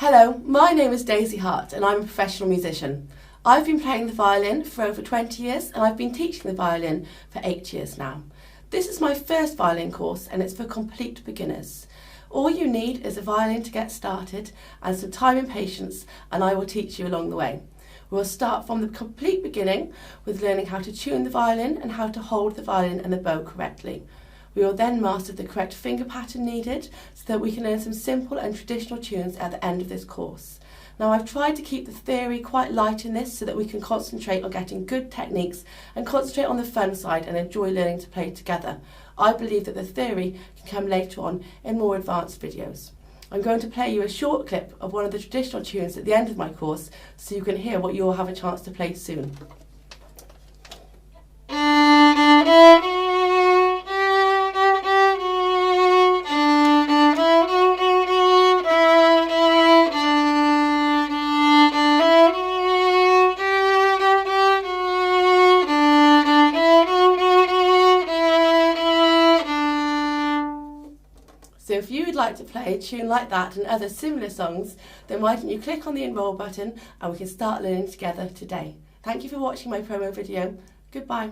Hello, my name is Daisy Hart and I'm a professional musician. I've been playing the violin for over 20 years and I've been teaching the violin for 8 years now. This is my first violin course and it's for complete beginners. All you need is a violin to get started and some time and patience, and I will teach you along the way. We'll start from the complete beginning with learning how to tune the violin and how to hold the violin and the bow correctly. We will then master the correct finger pattern needed so that we can learn some simple and traditional tunes at the end of this course. Now, I've tried to keep the theory quite light in this so that we can concentrate on getting good techniques and concentrate on the fun side and enjoy learning to play together. I believe that the theory can come later on in more advanced videos. I'm going to play you a short clip of one of the traditional tunes at the end of my course so you can hear what you'll have a chance to play soon. So if you would like to play a tune like that and other similar songs, then why don't you click on the enroll button and we can start learning together today. Thank you for watching my promo video. Goodbye.